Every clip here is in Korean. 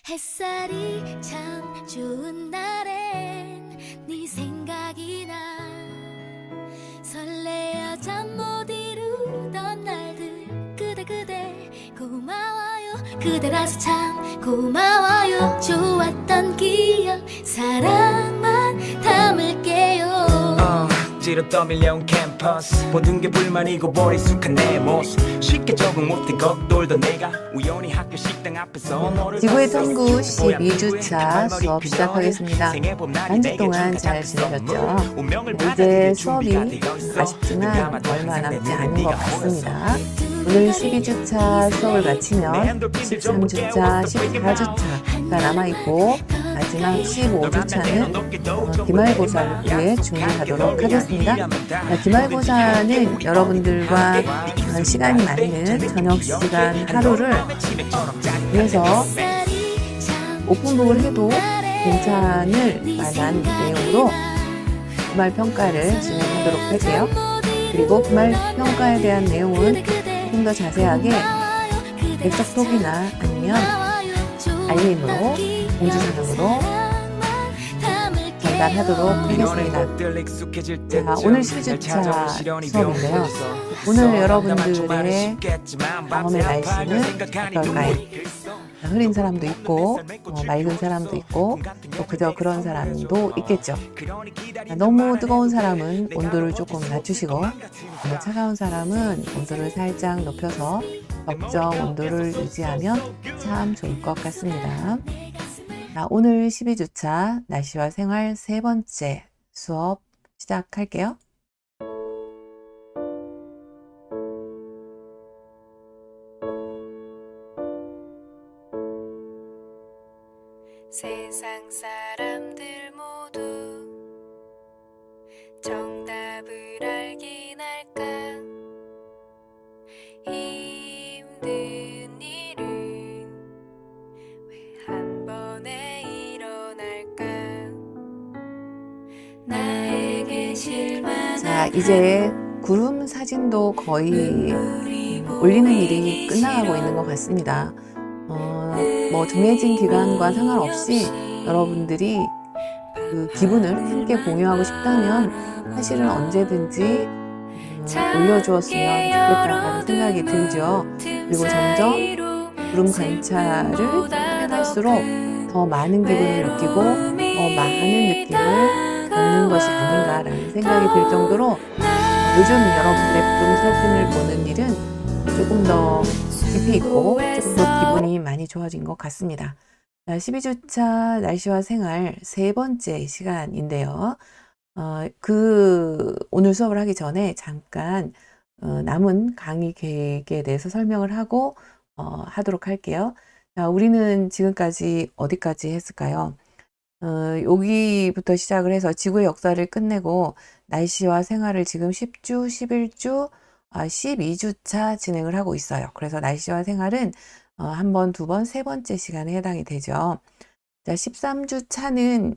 햇살이 참 좋은 날엔 네 생각이 나 설레어 잠 못 이루던 날들 그대 고마워요 그대라서 참 고마워요 좋았던 기억 사랑만 담을게요 지로 떠밀려온 캠퍼스 모든 게 불만이고 머릿속한 내 모습 쉽게 적응 못해 겉돌던 내가 우연히 학교 식당 앞에서 너를 지구의 봤어. 탐구 12주차 수업 시작하겠습니다. 한 주 동안 잘 지내셨죠? 이제 수업이 아쉽지만 얼마 남지 않은 것 같습니다. 오늘 12주차 수업을 마치면 13주차, 14주차가 남아있고 마지막 15주차는 기말고사를 위해 준비하도록 하겠습니다. 기말고사는 여러분들과 시간이 맞는 저녁 시간 하루를 위해서 오픈북을 해도 괜찮을 만한 내용으로 기말평가를 진행하도록 할게요. 그리고 기말평가에 대한 내용은 조금 더 자세하게 백석톡이나 아니면 알림으로 공지사항으로 전달하도록 하겠습니다. 자, 오늘 12주차 수업인데요. 오늘 여러분들의 경험의 날씨는 어떨까요? 흐린 사람도 있고 맑은 사람도 있고 또 그저 그런 사람도 있겠죠. 너무 뜨거운 사람은 온도를 조금 낮추시고 너무 차가운 사람은 온도를 살짝 높여서 적정 온도를 유지하면 참 좋을 것 같습니다. 자, 오늘 12주차 날씨와 생활 세 번째 수업 시작할게요. 세상 사람들 모두 정답을 알긴 할까 힘든 일은 왜 한 번에 일어날까 나에게 실망 자, 이제 구름 사진도 거의 올리는 일이 끝나가고 있는 것 같습니다. 뭐 정해진 기간과 상관없이 여러분들이 그 기분을 함께 공유하고 싶다면 사실은 언제든지 올려주었으면 좋겠다는 생각이 들죠. 그리고 점점 구름 관찰을 해갈수록 더 많은 기분을 느끼고 더 많은 느낌을 받는 것이 아닌가라는 생각이 들 정도로 요즘 여러분들의 구름 사진을 보는 일은 조금 더 깊이 있고 조금 더 기분이 많이 좋아진 것 같습니다. 12주차 날씨와 생활 세 번째 시간인데요. 오늘 수업을 하기 전에 잠깐 남은 강의 계획에 대해서 설명을 하고 하도록 할게요. 자, 우리는 지금까지 어디까지 했을까요? 여기부터 시작을 해서 지구의 역사를 끝내고 날씨와 생활을 지금 10주, 11주, 12주차 진행을 하고 있어요. 그래서 날씨와 생활은 한 번, 두 번, 세 번째 시간에 해당이 되죠. 자, 13주차는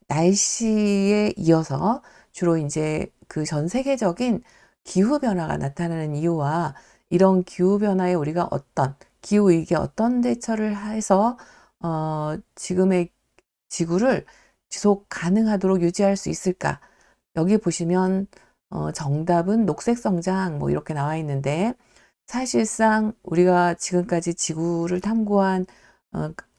날씨에 이어서 주로 이제 그 전 세계적인 기후 변화가 나타나는 이유와 이런 기후 변화에 우리가 기후 위기에 어떤 대처를 해서 지금의 지구를 지속 가능하도록 유지할 수 있을까? 여기 보시면 정답은 녹색 성장 뭐 이렇게 나와 있는데 사실상 우리가 지금까지 지구를 탐구한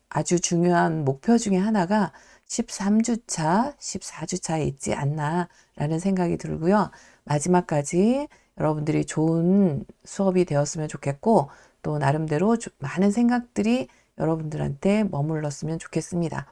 아주 중요한 목표 중에 하나가 13주차, 14주차에 있지 않나라는 생각이 들고요. 마지막까지 여러분들이 좋은 수업이 되었으면 좋겠고 또 나름대로 많은 생각들이 여러분들한테 머물렀으면 좋겠습니다.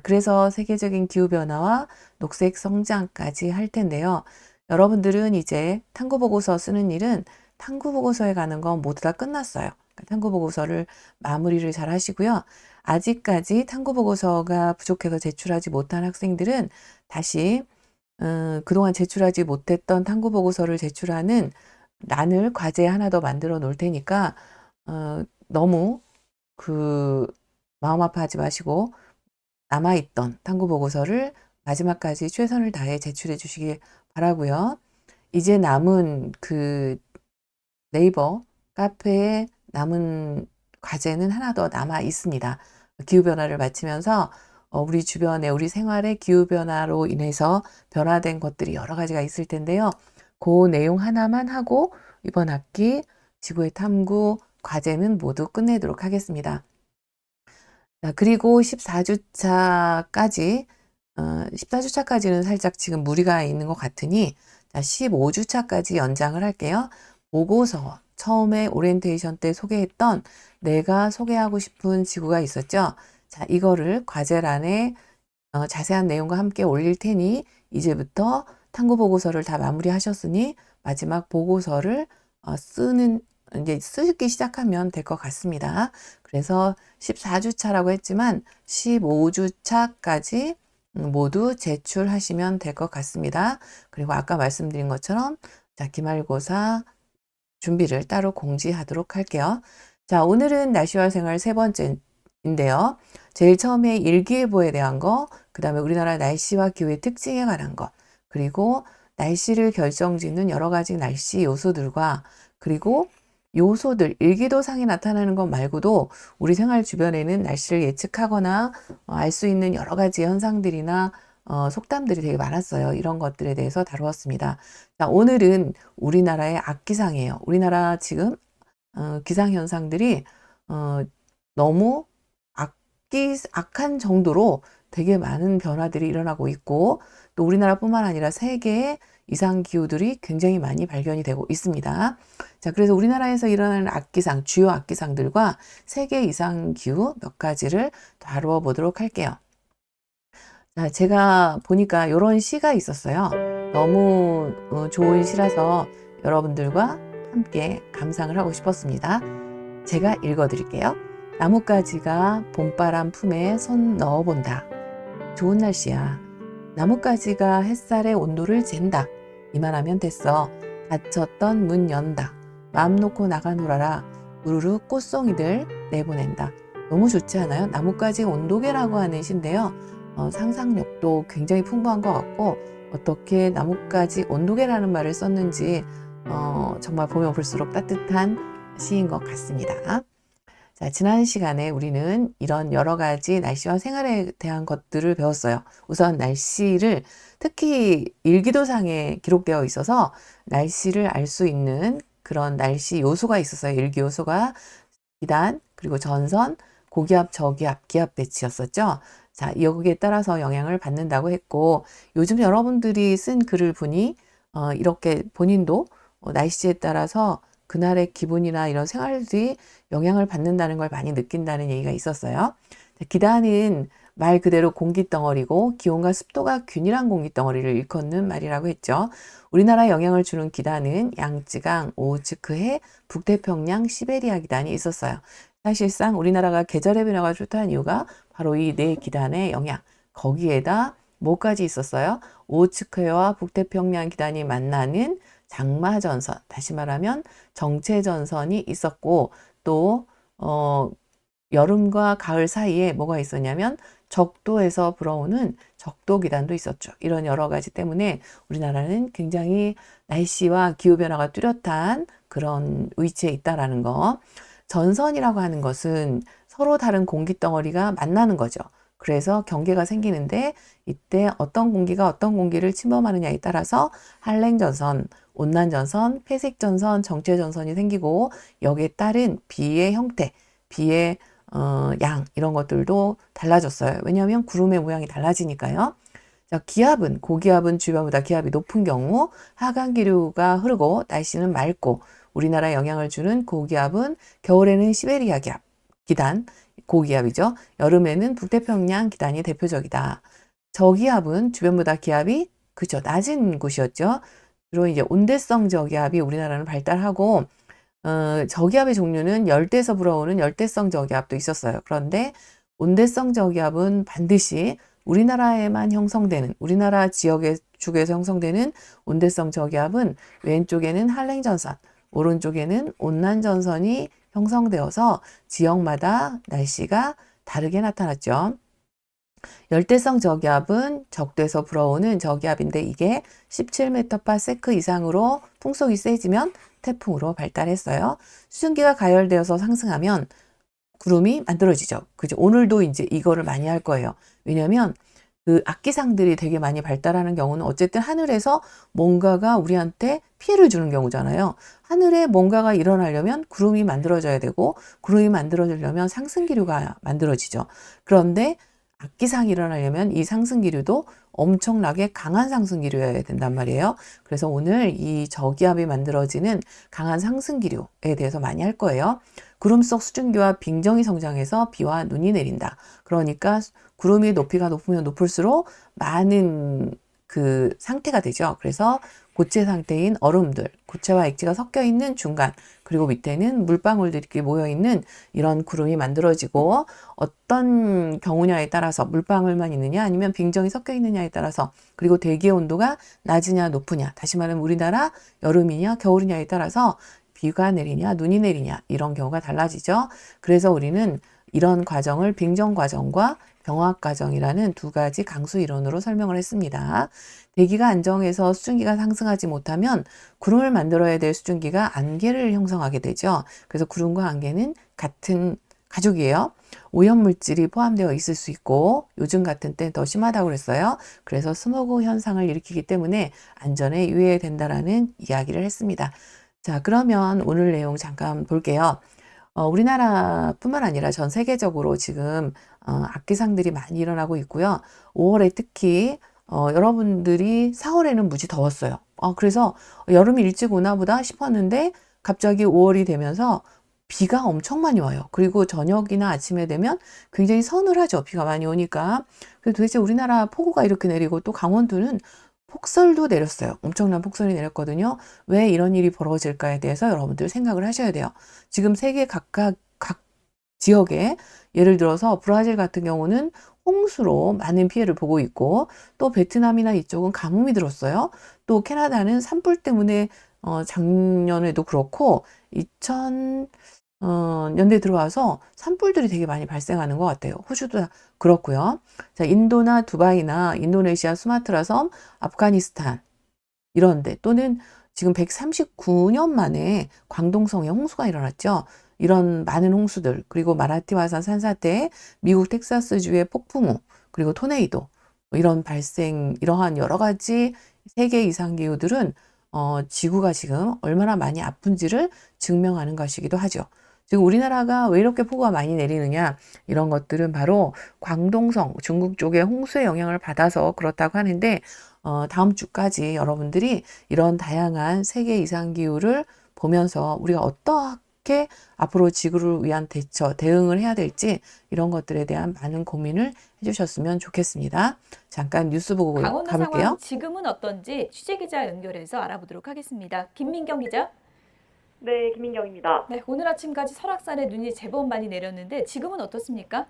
그래서 세계적인 기후변화와 녹색 성장까지 할 텐데요. 여러분들은 이제 탐구보고서 쓰는 일은 탐구보고서에 가는 건 모두 다 끝났어요. 탐구보고서를 마무리를 잘 하시고요. 아직까지 탐구보고서가 부족해서 제출하지 못한 학생들은 다시 그동안 제출하지 못했던 탐구보고서를 제출하는 란을 과제에 하나 더 만들어 놓을 테니까 너무 마음 아파하지 마시고 남아있던 탐구보고서를 마지막까지 최선을 다해 제출해 주시기 바라고요. 이제 남은 네이버 카페에 남은 과제는 하나 더 남아 있습니다. 기후변화를 마치면서 우리 주변에 우리 생활의 기후변화로 인해서 변화된 것들이 여러 가지가 있을 텐데요. 그 내용 하나만 하고 이번 학기 지구의 탐구 과제는 모두 끝내도록 하겠습니다. 자, 그리고 14주차까지 14주차까지는 살짝 지금 무리가 있는 것 같으니 자, 15주차까지 연장을 할게요. 보고서 처음에 오리엔테이션 때 소개했던 내가 소개하고 싶은 지구가 있었죠. 자, 이거를 과제란에 자세한 내용과 함께 올릴 테니 이제부터 탐구 보고서를 다 마무리하셨으니 마지막 보고서를 이제 쓰기 시작하면 될 것 같습니다. 그래서 14주차라고 했지만 15주차까지 모두 제출하시면 될 것 같습니다. 그리고 아까 말씀드린 것처럼 자, 기말고사 준비를 따로 공지하도록 할게요. 자, 오늘은 날씨와 생활 세 번째인데요. 제일 처음에 일기예보에 대한 거, 그 다음에 우리나라 날씨와 기후의 특징에 관한 것, 그리고 날씨를 결정짓는 여러 가지 날씨 요소들과 그리고 요소들, 일기도상에 나타나는 것 말고도 우리 생활 주변에는 날씨를 예측하거나 알 수 있는 여러 가지 현상들이나 속담들이 되게 많았어요. 이런 것들에 대해서 다루었습니다. 자, 오늘은 우리나라의 악기상이에요. 우리나라 지금 기상현상들이 너무 악한 정도로 되게 많은 변화들이 일어나고 있고 또 우리나라뿐만 아니라 세계의 이상기후들이 굉장히 많이 발견이 되고 있습니다. 자, 그래서 우리나라에서 일어나는 악기상, 주요 악기상들과 세계 이상기후 몇 가지를 다루어 보도록 할게요. 자, 제가 보니까 이런 시가 있었어요. 너무 좋은 시라서 여러분들과 함께 감상을 하고 싶었습니다. 제가 읽어드릴게요. 나뭇가지가 봄바람 품에 손 넣어본다. 좋은 날씨야. 나뭇가지가 햇살의 온도를 잰다. 이만하면 됐어. 닫혔던 문 연다. 마음 놓고 나가 놀아라. 우르르 꽃송이들 내보낸다. 너무 좋지 않아요? 나뭇가지 온도계라고 하는 시인데요. 상상력도 굉장히 풍부한 것 같고 어떻게 나뭇가지 온도계라는 말을 썼는지 정말 보면 볼수록 따뜻한 시인 것 같습니다. 자, 지난 시간에 우리는 이런 여러 가지 날씨와 생활에 대한 것들을 배웠어요. 우선 날씨를 특히 일기도상에 기록되어 있어서 날씨를 알 수 있는 그런 날씨 요소가 있었어요. 일기 요소가 기단, 그리고 전선, 고기압, 저기압, 기압 배치였었죠. 자, 여기에 따라서 영향을 받는다고 했고 요즘 여러분들이 쓴 글을 보니 이렇게 본인도 날씨에 따라서 그날의 기분이나 이런 생활들이 영향을 받는다는 걸 많이 느낀다는 얘기가 있었어요. 기단은 말 그대로 공기덩어리고 기온과 습도가 균일한 공기덩어리를 일컫는 말이라고 했죠. 우리나라에 영향을 주는 기단은 양쯔강, 오호츠크해, 북태평양, 시베리아 기단이 있었어요. 사실상 우리나라가 계절의 변화가 좋다는 이유가 바로 이 네 기단의 영향, 거기에다 뭐까지 있었어요? 오호츠크해와 북태평양 기단이 만나는 장마전선, 다시 말하면 정체전선이 있었고 또 여름과 가을 사이에 뭐가 있었냐면 적도에서 불어오는 적도기단도 있었죠. 이런 여러 가지 때문에 우리나라는 굉장히 날씨와 기후변화가 뚜렷한 그런 위치에 있다라는 거. 전선이라고 하는 것은 서로 다른 공기덩어리가 만나는 거죠. 그래서 경계가 생기는데 이때 어떤 공기가 어떤 공기를 침범하느냐에 따라서 한랭전선, 온난전선, 폐색전선, 정체전선이 생기고 여기에 따른 비의 형태, 비의 양 이런 것들도 달라졌어요. 왜냐하면 구름의 모양이 달라지니까요. 자, 기압은 고기압은 주변보다 기압이 높은 경우 하강기류가 흐르고 날씨는 맑고 우리나라에 영향을 주는 고기압은 겨울에는 시베리아 기단 고기압이죠. 여름에는 북태평양 기단이 대표적이다. 저기압은 주변보다 기압이 그죠 낮은 곳이었죠. 주로 이제 온대성 저기압이 우리나라는 발달하고 저기압의 종류는 열대에서 불어오는 열대성 저기압도 있었어요. 그런데 온대성 저기압은 반드시 우리나라에만 형성되는 우리나라 지역의 축에서 형성되는 온대성 저기압은 왼쪽에는 한랭전선, 오른쪽에는 온난전선이 형성되어서 지역마다 날씨가 다르게 나타났죠. 열대성 저기압은 적도에서 불어오는 저기압인데 이게 17m/s 이상으로 풍속이 세지면 태풍으로 발달했어요. 수증기가 가열되어서 상승하면 구름이 만들어지죠. 그죠? 오늘도 이제 이거를 많이 할 거예요. 왜냐면 그 악기상들이 되게 많이 발달하는 경우는 어쨌든 하늘에서 뭔가가 우리한테 피해를 주는 경우잖아요. 하늘에 뭔가가 일어나려면 구름이 만들어져야 되고, 구름이 만들어지려면 상승기류가 만들어지죠. 그런데 악기상이 일어나려면 이 상승기류도 엄청나게 강한 상승기류여야 된단 말이에요. 그래서 오늘 이 저기압이 만들어지는 강한 상승기류에 대해서 많이 할 거예요. 구름 속 수증기와 빙정이 성장해서 비와 눈이 내린다. 그러니까 구름이 높이가 높으면 높을수록 많은 그 상태가 되죠. 그래서 고체 상태인 얼음들, 고체와 액체가 섞여 있는 중간, 그리고 밑에는 물방울들이 이렇게 모여 있는 이런 구름이 만들어지고, 어떤 경우냐에 따라서 물방울만 있느냐 아니면 빙정이 섞여 있느냐에 따라서, 그리고 대기의 온도가 낮으냐 높으냐, 다시 말하면 우리나라 여름이냐 겨울이냐에 따라서 비가 내리냐 눈이 내리냐 이런 경우가 달라지죠. 그래서 우리는 이런 과정을 빙정 과정과 병합 과정이라는 두 가지 강수 이론으로 설명을 했습니다. 대기가 안정해서 수증기가 상승하지 못하면 구름을 만들어야 될 수증기가 안개를 형성하게 되죠. 그래서 구름과 안개는 같은 가족이에요. 오염물질이 포함되어 있을 수 있고, 요즘 같은 때 더 심하다고 그랬어요. 그래서 스모그 현상을 일으키기 때문에 안전에 유의해야 된다라는 이야기를 했습니다. 자, 그러면 오늘 내용 잠깐 볼게요. 우리나라뿐만 아니라 전 세계적으로 지금 악기상들이 많이 일어나고 있고요. 5월에 특히 여러분들이 4월에는 무지 더웠어요. 그래서 여름이 일찍 오나 보다 싶었는데 갑자기 5월이 되면서 비가 엄청 많이 와요. 그리고 저녁이나 아침에 되면 굉장히 서늘하죠. 비가 많이 오니까. 그래서 도대체 우리나라 폭우가 이렇게 내리고 또 강원도는 폭설도 내렸어요. 엄청난 폭설이 내렸거든요. 왜 이런 일이 벌어질까에 대해서 여러분들 생각을 하셔야 돼요. 지금 세계 각 지역에 예를 들어서 브라질 같은 경우는 홍수로 많은 피해를 보고 있고, 또 베트남이나 이쪽은 가뭄이 들었어요. 또 캐나다는 산불 때문에 작년에도 그렇고 2000년대 들어와서 산불들이 되게 많이 발생하는 것 같아요. 호주도 그렇고요. 자, 인도나 두바이나 인도네시아 수마트라 섬, 아프가니스탄 이런데, 또는 지금 139년 만에 광동성에 홍수가 일어났죠. 이런 많은 홍수들, 그리고 마라티와산 산사태, 미국 텍사스주의 폭풍우, 그리고 토네이도, 이런 발생, 이러한 여러 가지 세계 이상기후들은 지구가 지금 얼마나 많이 아픈지를 증명하는 것이기도 하죠. 지금 우리나라가 왜 이렇게 폭우가 많이 내리느냐, 이런 것들은 바로 광동성, 중국 쪽의 홍수의 영향을 받아서 그렇다고 하는데, 다음 주까지 여러분들이 이런 다양한 세계 이상기후를 보면서 우리가 어떻게 앞으로 지구를 위한 대응을 해야 될지, 이런 것들에 대한 많은 고민을 해주셨으면 좋겠습니다. 잠깐 뉴스 보고 강원도 가볼게요. 상황 지금은 어떤지 취재기자 연결해서 알아보도록 하겠습니다. 김민경 기자. 네, 김민경입니다. 네, 오늘 아침까지 설악산에 눈이 제법 많이 내렸는데 지금은 어떻습니까?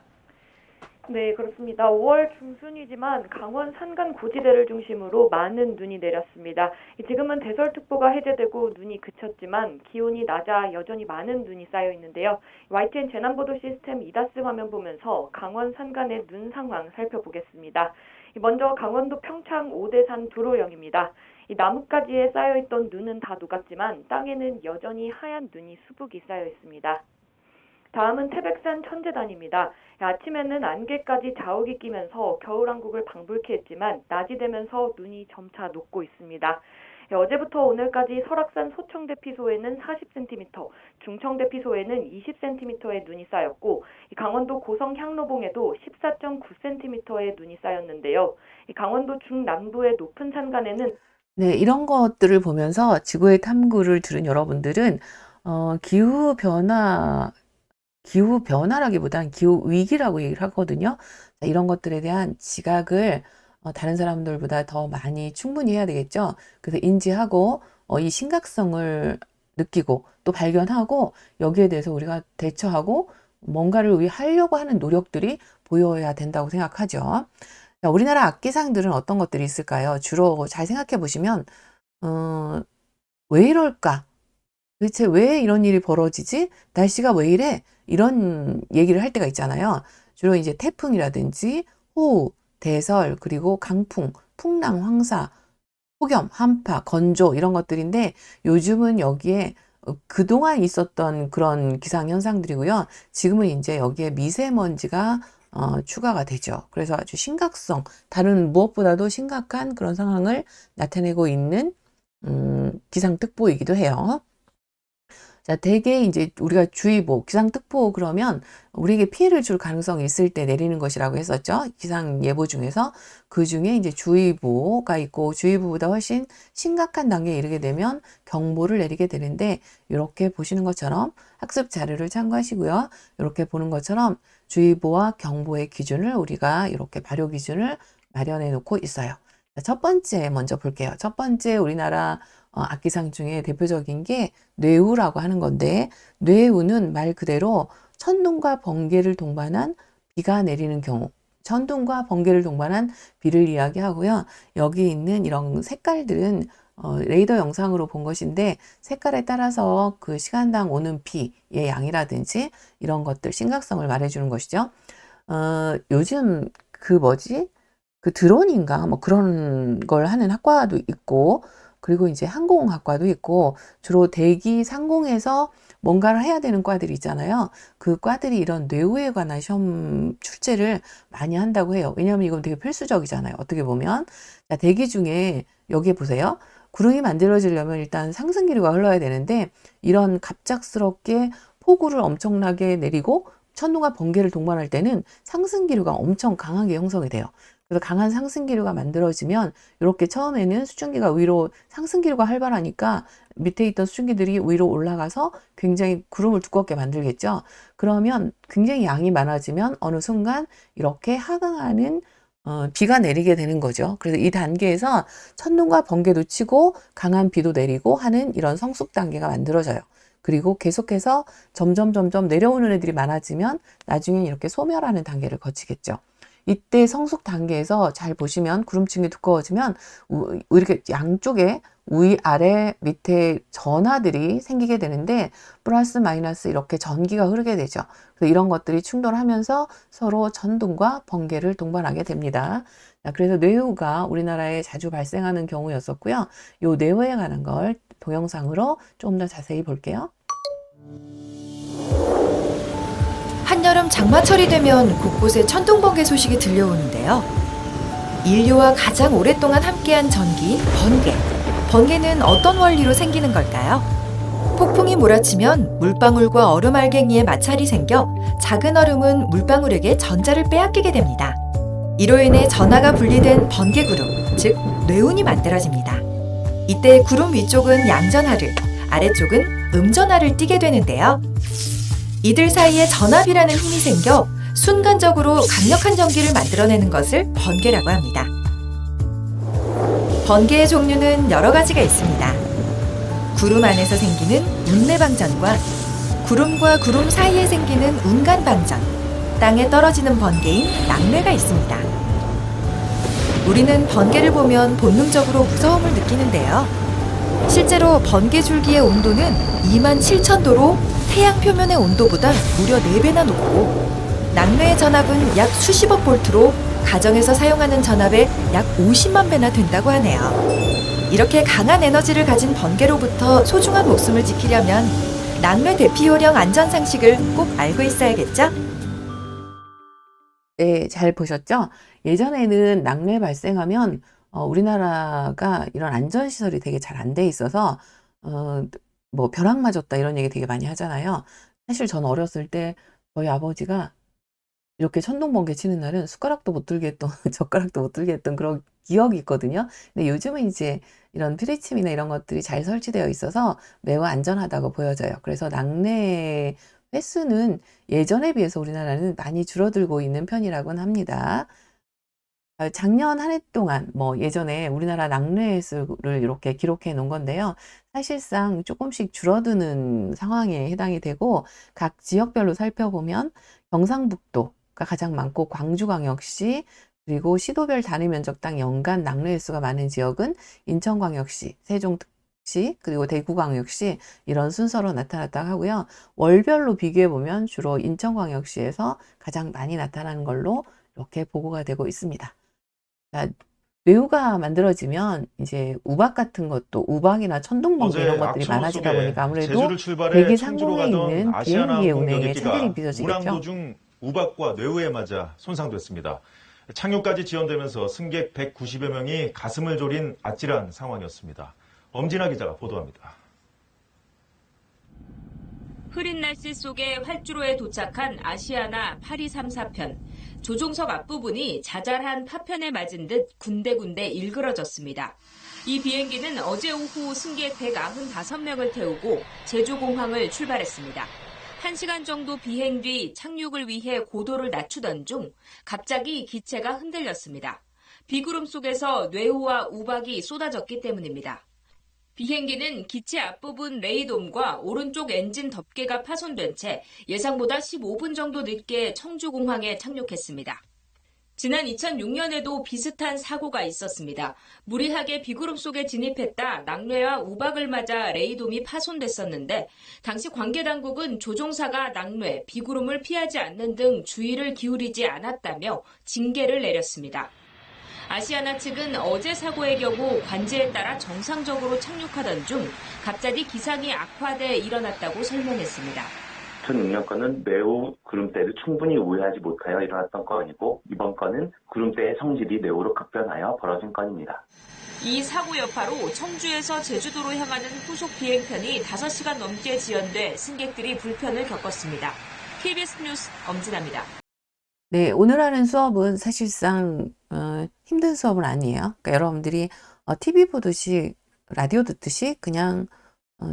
네, 그렇습니다. 5월 중순이지만 강원 산간 고지대를 중심으로 많은 눈이 내렸습니다. 지금은 대설특보가 해제되고 눈이 그쳤지만 기온이 낮아 여전히 많은 눈이 쌓여 있는데요. YTN 재난보도 시스템 이다스 화면 보면서 강원 산간의 눈 상황 살펴보겠습니다. 먼저 강원도 평창 오대산 두로령입니다. 이 나뭇가지에 쌓여있던 눈은 다 녹았지만 땅에는 여전히 하얀 눈이 수북이 쌓여 있습니다. 다음은 태백산 천재단입니다. 아침에는 안개까지 자욱이 끼면서 겨울왕국을 방불케 했지만 낮이 되면서 눈이 점차 녹고 있습니다. 어제부터 오늘까지 설악산 소청대피소에는 40cm, 중청대피소에는 20cm의 눈이 쌓였고, 강원도 고성 향로봉에도 14.9cm의 눈이 쌓였는데요. 강원도 중남부의 높은 산간에는 네, 이런 것들을 보면서 지구의 탐구를 들은 여러분들은 기후 변화라기보단 기후 위기라고 얘기를 하거든요. 이런 것들에 대한 지각을 다른 사람들보다 더 많이 충분히 해야 되겠죠. 그래서 인지하고 이 심각성을 느끼고 또 발견하고, 여기에 대해서 우리가 대처하고 뭔가를 위해 하려고 하는 노력들이 보여야 된다고 생각하죠. 자, 우리나라 악기상들은 어떤 것들이 있을까요? 주로 잘 생각해 보시면 왜 이럴까? 도대체 왜 이런 일이 벌어지지? 날씨가 왜 이래? 이런 얘기를 할 때가 있잖아요. 주로 이제 태풍이라든지 호우, 대설, 그리고 강풍, 풍랑, 황사, 폭염, 한파, 건조 이런 것들인데, 요즘은 여기에 그동안 있었던 그런 기상 현상들이고요. 지금은 이제 여기에 미세먼지가 추가가 되죠. 그래서 아주 심각성, 다른 무엇보다도 심각한 그런 상황을 나타내고 있는 기상특보이기도 해요. 자, 대개 이제 우리가 주의보, 기상특보 그러면 우리에게 피해를 줄 가능성이 있을 때 내리는 것이라고 했었죠. 기상예보 중에서. 그 중에 이제 주의보가 있고, 주의보보다 훨씬 심각한 단계에 이르게 되면 경보를 내리게 되는데, 이렇게 보시는 것처럼 학습 자료를 참고하시고요. 이렇게 보는 것처럼 주의보와 경보의 기준을 우리가 이렇게 발효 기준을 마련해 놓고 있어요. 자, 첫 번째 먼저 볼게요. 첫 번째 우리나라 악기상 중에 대표적인 게 뇌우라고 하는 건데, 뇌우는 말 그대로 천둥과 번개를 동반한 비가 내리는 경우, 천둥과 번개를 동반한 비를 이야기하고요. 여기 있는 이런 색깔들은 레이더 영상으로 본 것인데, 색깔에 따라서 그 시간당 오는 비의 양이라든지 이런 것들 심각성을 말해주는 것이죠. 요즘 그 드론인가 뭐 그런 걸 하는 학과도 있고, 그리고 이제 항공학과도 있고, 주로 대기 상공에서 뭔가를 해야 되는 과들이 있잖아요. 그 과들이 이런 뇌우에 관한 시험 출제를 많이 한다고 해요. 왜냐하면 이건 되게 필수적이잖아요. 어떻게 보면. 자, 대기 중에 여기에 보세요. 구름이 만들어지려면 일단 상승기류가 흘러야 되는데, 이런 갑작스럽게 폭우를 엄청나게 내리고 천둥과 번개를 동반할 때는 상승기류가 엄청 강하게 형성이 돼요. 그래서 강한 상승기류가 만들어지면 이렇게 처음에는 수증기가 위로, 상승기류가 활발하니까 밑에 있던 수증기들이 위로 올라가서 굉장히 구름을 두껍게 만들겠죠. 그러면 굉장히 양이 많아지면 어느 순간 이렇게 하강하는 비가 내리게 되는 거죠. 그래서 이 단계에서 천둥과 번개도 치고 강한 비도 내리고 하는 이런 성숙 단계가 만들어져요. 그리고 계속해서 점점 내려오는 애들이 많아지면 나중에 이렇게 소멸하는 단계를 거치겠죠. 이때 성숙 단계에서 잘 보시면 구름층이 두꺼워지면 이렇게 양쪽에 위, 아래, 밑에 전하들이 생기게 되는데, 플러스 마이너스 이렇게 전기가 흐르게 되죠. 그래서 이런 것들이 충돌하면서 서로 천둥과 번개를 동반하게 됩니다. 자, 그래서 뇌우가 우리나라에 자주 발생하는 경우였었고요. 이 뇌우에 관한 걸 동영상으로 좀 더 자세히 볼게요. 한여름 장마철이 되면 곳곳에 천둥번개 소식이 들려오는데요. 인류와 가장 오랫동안 함께한 전기인 번개. 번개는 어떤 원리로 생기는 걸까요? 폭풍이 몰아치면 물방울과 얼음 알갱이에 마찰이 생겨 작은 얼음은 물방울에게 전자를 빼앗기게 됩니다. 이로 인해 전하가 분리된 번개구름, 즉 뇌운이 만들어집니다. 이때 구름 위쪽은 양전하를, 아래쪽은 음전하를 띠게 되는데요. 이들 사이에 전압이라는 힘이 생겨 순간적으로 강력한 전기를 만들어내는 것을 번개라고 합니다. 번개의 종류는 여러 가지가 있습니다. 구름 안에서 생기는 운내방전과 구름과 구름 사이에 생기는 운간방전, 땅에 떨어지는 번개인 낙뢰가 있습니다. 우리는 번개를 보면 본능적으로 무서움을 느끼는데요. 실제로 번개 줄기의 온도는 27,000도로 태양 표면의 온도보다 무려 4배나 높고, 낙뢰의 전압은 약 수십억 볼트로 가정에서 사용하는 전압의 약 50만 배나 된다고 하네요. 이렇게 강한 에너지를 가진 번개로부터 소중한 목숨을 지키려면 낙뢰 대피 요령 안전 상식을 꼭 알고 있어야겠죠? 네, 잘 보셨죠? 예전에는 낙뢰 발생하면 우리나라가 이런 안전시설이 되게 잘 안 돼 있어서 뭐 벼락 맞았다 이런 얘기 되게 많이 하잖아요. 사실 전 어렸을 때 저희 아버지가 이렇게 천둥번개 치는 날은 숟가락도 못 들게 했던, 젓가락도 못 들게 했던 그런 기억이 있거든요. 근데 요즘은 이제 이런 트리침이나 이런 것들이 잘 설치되어 있어서 매우 안전하다고 보여져요. 그래서 낙뢰 횟수는 예전에 비해서 우리나라는 많이 줄어들고 있는 편이라고는 합니다. 작년 한 해 동안 뭐 예전에 우리나라 낙뢰 횟수를 이렇게 기록해 놓은 건데요. 사실상 조금씩 줄어드는 상황에 해당이 되고, 각 지역별로 살펴보면 경상북도가 가장 많고, 광주광역시, 그리고 시도별 단위 면적당 연간 낙뢰 횟수가 많은 지역은 인천광역시, 세종특시, 그리고 대구광역시, 이런 순서로 나타났다고 하고요. 월별로 비교해 보면 주로 인천광역시에서 가장 많이 나타나는 걸로 이렇게 보고가 되고 있습니다. 자, 뇌우가 만들어지면 이제 우박 같은 것도 우박이나 천둥번개 이런 것들이 악천후 많아지다 속에 보니까 아무래도 제주를 출발해 대기 청주로 상공에 가던 있는 아시아나 비행기의 항공 운행에 여객기가 차질이 빚어지겠죠. 운항 도중 우박과 뇌우에 맞아 손상됐습니다. 착륙까지 지연되면서 승객 190여 명이 가슴을 졸인 아찔한 상황이었습니다. 엄진아 기자가 보도합니다. 흐린 날씨 속에 활주로에 도착한 아시아나 8234편. 조종석 앞부분이 자잘한 파편에 맞은 듯 군데군데 일그러졌습니다. 이 비행기는 어제 오후 승객 195명을 태우고 제주공항을 출발했습니다. 1시간 정도 비행 뒤 착륙을 위해 고도를 낮추던 중 갑자기 기체가 흔들렸습니다. 비구름 속에서 뇌우와 우박이 쏟아졌기 때문입니다. 비행기는 기체 앞부분 레이돔과 오른쪽 엔진 덮개가 파손된 채 예상보다 15분 정도 늦게 청주공항에 착륙했습니다. 지난 2006년에도 비슷한 사고가 있었습니다. 무리하게 비구름 속에 진입했다 낙뢰와 우박을 맞아 레이돔이 파손됐었는데 당시 관계당국은 조종사가 낙뢰, 비구름을 피하지 않는 등 주의를 기울이지 않았다며 징계를 내렸습니다. 아시아나 측은 어제 사고의 경우 관제에 따라 정상적으로 착륙하던 중 갑자기 기상이 악화돼 일어났다고 설명했습니다. 2006년 건은 매우 구름대를 충분히 우회하지 못하여 일어났던 건이고 이번 건은 구름대의 성질이 매우로 급변하여 벌어진 건입니다. 이 사고 여파로 청주에서 제주도로 향하는 후속 비행편이 5시간 넘게 지연돼 승객들이 불편을 겪었습니다. KBS 뉴스 엄진아입니다. 네, 오늘 하는 수업은 사실상 힘든 수업은 아니에요. 그러니까 여러분들이 TV 보듯이 라디오 듣듯이 그냥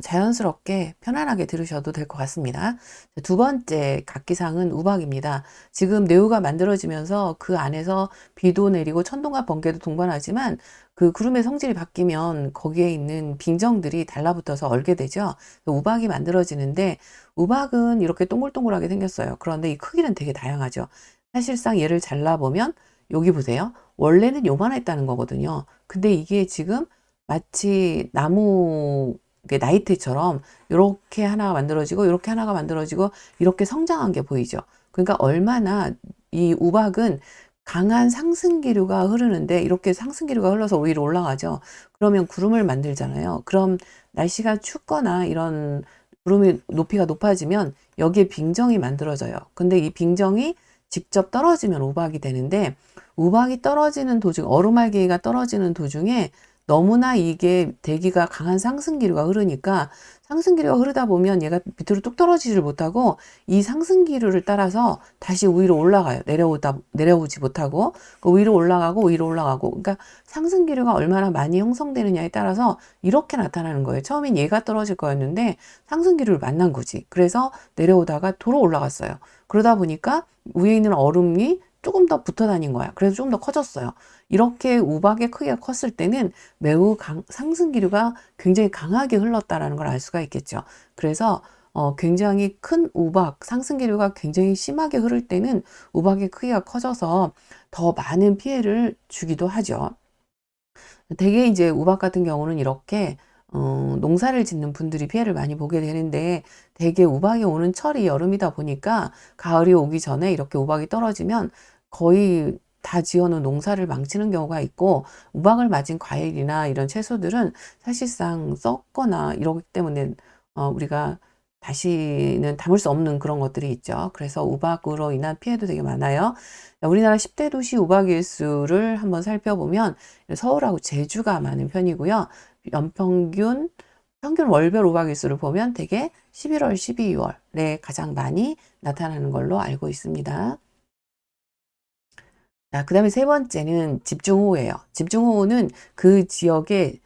자연스럽게 편안하게 들으셔도 될 것 같습니다. 두 번째 각기상은 우박입니다. 지금 뇌우가 만들어지면서 그 안에서 비도 내리고 천둥과 번개도 동반하지만 그 구름의 성질이 바뀌면 거기에 있는 빙정들이 달라붙어서 얼게 되죠. 우박이 만들어지는데 우박은 이렇게 동글동글하게 생겼어요. 그런데 이 크기는 되게 다양하죠. 사실상 얘를 잘라보면 여기 보세요. 원래는 요만했다는 거거든요. 근데 이게 지금 마치 나무 나이테처럼 이렇게 하나가 만들어지고 이렇게 하나가 만들어지고 이렇게 성장한 게 보이죠. 그러니까 얼마나 이 우박은 강한 상승기류가 흐르는데 이렇게 상승기류가 흘러서 위로 올라가죠. 그러면 구름을 만들잖아요. 그럼 날씨가 춥거나 이런 구름이 높이가 높아지면 여기에 빙정이 만들어져요. 근데 이 빙정이 직접 떨어지면 우박이 되는데 우박이 떨어지는 도중, 얼음알갱이가 떨어지는 도중에 너무나 이게 대기가 강한 상승기류가 흐르니까 상승기류가 흐르다 보면 얘가 밑으로 뚝 떨어지질 못하고 이 상승기류를 따라서 다시 위로 올라가요. 내려오지 못하고 그 위로 올라가고 위로 올라가고 그러니까 상승기류가 얼마나 많이 형성되느냐에 따라서 이렇게 나타나는 거예요. 처음엔 얘가 떨어질 거였는데 상승기류를 만난 거지. 그래서 내려오다가 도로 올라갔어요. 그러다 보니까 위에 있는 얼음이 조금 더 붙어 다닌 거야. 그래서 좀 더 커졌어요. 이렇게 우박의 크기가 컸을 때는 매우 상승기류가 굉장히 강하게 흘렀다라는 걸 알 수가 있겠죠. 그래서 굉장히 큰 우박, 상승기류가 굉장히 심하게 흐를 때는 우박의 크기가 커져서 더 많은 피해를 주기도 하죠. 대개 이제 우박 같은 경우는 이렇게 농사를 짓는 분들이 피해를 많이 보게 되는데 대개 우박이 오는 철이 여름이다 보니까 가을이 오기 전에 이렇게 우박이 떨어지면 거의 다 지어놓은 농사를 망치는 경우가 있고 우박을 맞은 과일이나 이런 채소들은 사실상 썩거나 이러기 때문에 우리가 다시는 담을 수 없는 그런 것들이 있죠. 그래서 우박으로 인한 피해도 되게 많아요. 우리나라 10대 도시 우박 일수를 한번 살펴보면 서울하고 제주가 많은 편이고요. 평균 월별 우박 일수를 보면 대개 11월, 12월에 가장 많이 나타나는 걸로 알고 있습니다. 자, 그 다음에 세 번째는 집중호우예요. 집중호우는 그 지역에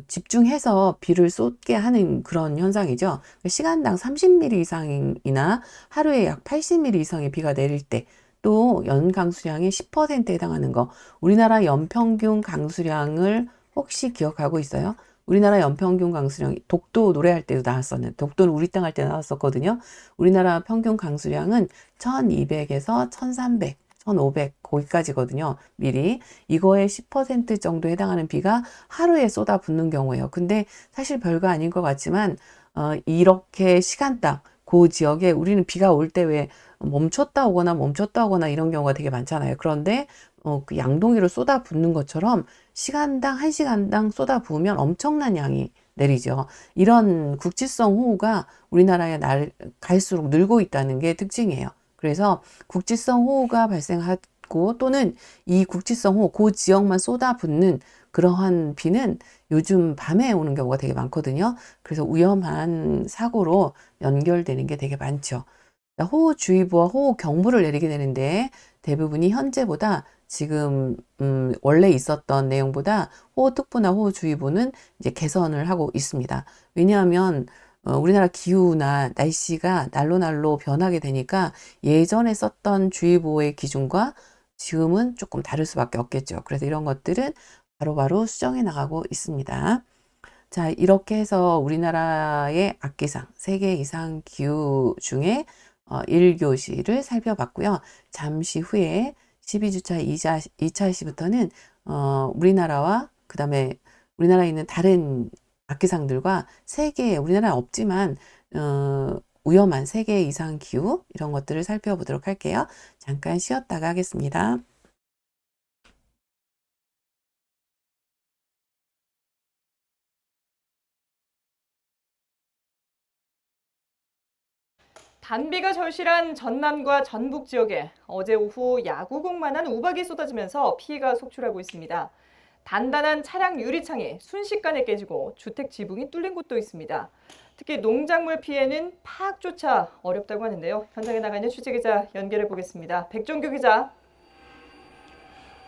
집중해서 비를 쏟게 하는 그런 현상이죠. 시간당 30mm 이상이나 하루에 약 80mm 이상의 비가 내릴 때 또 연강수량의 10%에 해당하는 거. 우리나라 연평균 강수량을 혹시 기억하고 있어요? 우리나라 연평균 강수량, 독도 노래할 때도 나왔었는데, 독도는 우리 땅 할 때 나왔었거든요. 우리나라 평균 강수량은 1200에서 1300, 1500 거기까지거든요. 미리. 이거에 10% 정도 해당하는 비가 하루에 쏟아붓는 경우예요. 근데 사실 별거 아닌 것 같지만 이렇게 시간당 그 지역에 우리는 비가 올 때 왜 멈췄다 오거나 이런 경우가 되게 많잖아요. 그런데 그 양동이로 쏟아 붓는 것처럼 시간당 1시간당 쏟아 부으면 엄청난 양이 내리죠. 이런 국지성 호우가 우리나라에 갈수록 늘고 있다는 게 특징이에요. 그래서 국지성 호우가 발생하고 또는 이 국지성 호우, 그 지역만 쏟아 붓는 그러한 비는 요즘 밤에 오는 경우가 되게 많거든요. 그래서 위험한 사고로 연결되는 게 되게 많죠. 호우주의보와 호우경보를 내리게 되는데 대부분이 현재보다 지금 원래 있었던 내용보다 호우특보나 호우주의보는 이제 개선을 하고 있습니다. 왜냐하면 우리나라 기후나 날씨가 날로 변하게 되니까 예전에 썼던 주의보의 기준과 지금은 조금 다를 수밖에 없겠죠. 그래서 이런 것들은 바로바로 수정해 나가고 있습니다. 자, 이렇게 해서 우리나라의 악기상 3개 이상 기후 중에 1교시를 살펴봤고요. 잠시 후에 12주차 2차 시부터는 우리나라와 그 다음에 우리나라에 있는 다른 악기상들과 세계, 우리나라에 없지만 위험한 3개 이상 기후 이런 것들을 살펴보도록 할게요. 잠깐 쉬었다가 하겠습니다. 단비가 절실한 전남과 전북 지역에 어제 오후 야구공만한 우박이 쏟아지면서 피해가 속출하고 있습니다. 단단한 차량 유리창이 순식간에 깨지고 주택 지붕이 뚫린 곳도 있습니다. 특히 농작물 피해는 파악조차 어렵다고 하는데요. 현장에 나가 있는 취재기자 연결해 보겠습니다. 백종규 기자.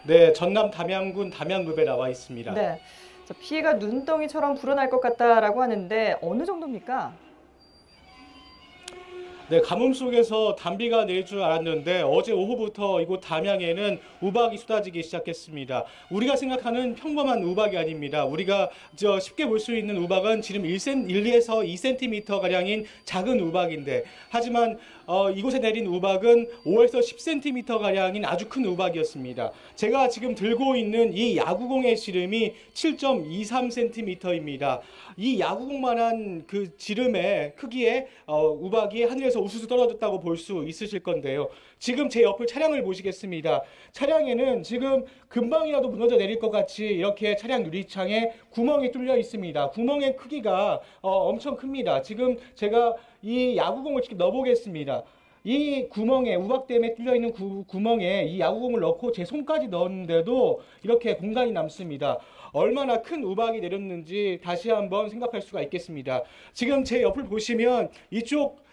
네, 전남 담양군 담양읍에 나와 있습니다. 네, 피해가 눈덩이처럼 불어날 것 같다라고 하는데 어느 정도입니까? 네, 가뭄 속에서 단비가 내릴 줄 알았는데 어제 오후부터 이곳 담양에는 우박이 쏟아지기 시작했습니다. 우리가 생각하는 평범한 우박이 아닙니다. 우리가 쉽게 볼 수 있는 우박은 지름 1에서 2cm 가량인 작은 우박인데 하지만 이곳에 내린 우박은 5에서 10cm 가량인 아주 큰 우박이었습니다. 제가 지금 들고 있는 이 야구공의 지름이 7.23cm입니다. 이 야구공만한 그 지름의 크기의 우박이 하늘에서 우수수 떨어졌다고 볼 수 있으실 건데요. 지금 제 옆을 차량을 보시겠습니다. 차량에는 지금 금방이라도 무너져 내릴 것 같이 이렇게 차량 유리창에 구멍이 뚫려 있습니다. 구멍의 크기가 엄청 큽니다. 지금 제가 이 야구공을 직접 넣어보겠습니다. 이 구멍에 우박댐에 뚫려 있는 구멍에 이 야구공을 넣고 제 손까지 넣었는데도 이렇게 공간이 남습니다. 얼마나 큰 우박이 내렸는지 다시 한번 생각할 수가 있겠습니다. 지금 제 옆을 보시면 이쪽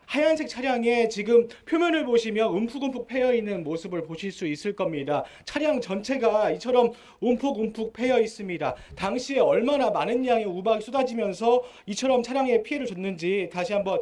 하얀색 차량에 지금 표면을 보시면 움푹움푹 패여 있는 모습을 보실 수 있을 겁니다. 차량 전체가 이처럼 움푹움푹 패여 있습니다. 당시에 얼마나 많은 양의 우박이 쏟아지면서 이처럼 차량에 피해를 줬는지 다시 한번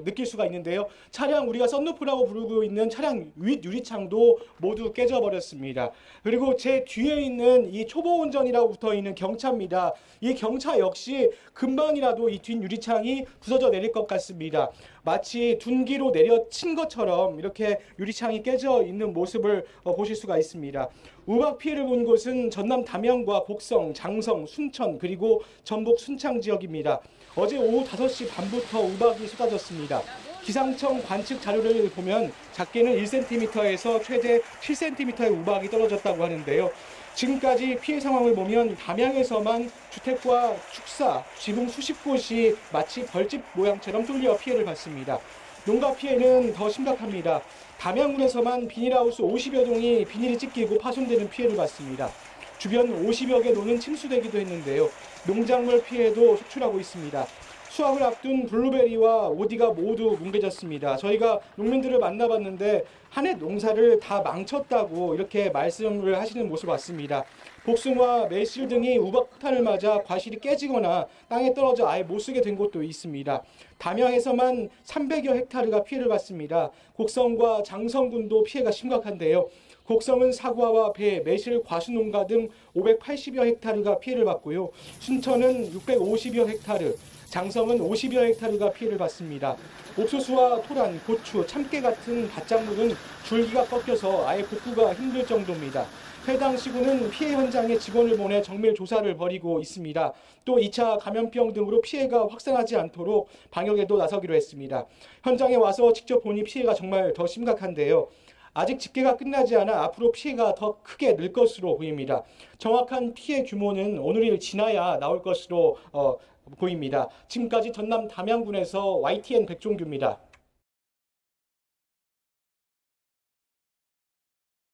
느낄 수가 있는데요. 차량 우리가 썬루프라고 부르고 있는 차량 윗 유리창도 모두 깨져버렸습니다. 그리고 제 뒤에 있는 이 초보 운전이라고 붙어 있는 경차입니다. 이 경차 역시 금방이라도 이 뒷 유리창이 부서져 내릴 것 같습니다. 마치 둔기로 내려친 것처럼 이렇게 유리창이 깨져 있는 모습을 보실 수가 있습니다. 우박 피해를 본 곳은 전남 담양과 곡성, 장성, 순천 그리고 전북 순창 지역입니다. 어제 오후 5시 반부터 우박이 쏟아졌습니다. 기상청 관측 자료를 보면 작게는 1cm에서 최대 7cm의 우박이 떨어졌다고 하는데요. 지금까지 피해 상황을 보면 담양에서만 주택과 축사, 지붕 수십 곳이 마치 벌집 모양처럼 뚫려 피해를 봤습니다. 농가 피해는 더 심각합니다. 담양군에서만 비닐하우스 50여 동이 비닐이 찢기고 파손되는 피해를 봤습니다. 주변 50여 개 논은 침수되기도 했는데요. 농작물 피해도 속출하고 있습니다. 수확을 앞둔 블루베리와 오디가 모두 뭉개졌습니다. 저희가 농민들을 만나봤는데 한 해 농사를 다 망쳤다고 이렇게 말씀을 하시는 모습을 봤습니다. 복숭아, 매실 등이 우박 폭탄을 맞아 과실이 깨지거나 땅에 떨어져 아예 못 쓰게 된 곳도 있습니다. 담양에서만 300여 헥타르가 피해를 봤습니다. 곡성과 장성군도 피해가 심각한데요. 곡성은 사과와 배, 매실, 과수농가 등 580여 헥타르가 피해를 봤고요. 순천은 650여 헥타르, 장성은 50여 헥타르가 피해를 봤습니다. 옥수수와 토란, 고추, 참깨 같은 밭작물은 줄기가 꺾여서 아예 복구가 힘들 정도입니다. 해당 시군은 피해 현장에 직원을 보내 정밀 조사를 벌이고 있습니다. 또 2차 감염병 등으로 피해가 확산하지 않도록 방역에도 나서기로 했습니다. 현장에 와서 직접 보니 피해가 정말 더 심각한데요. 아직 집계가 끝나지 않아 앞으로 피해가 더 크게 늘 것으로 보입니다. 정확한 피해 규모는 오늘을 지나야 나올 것으로 보입니다. 지금까지 전남 담양군에서 YTN 백종규입니다.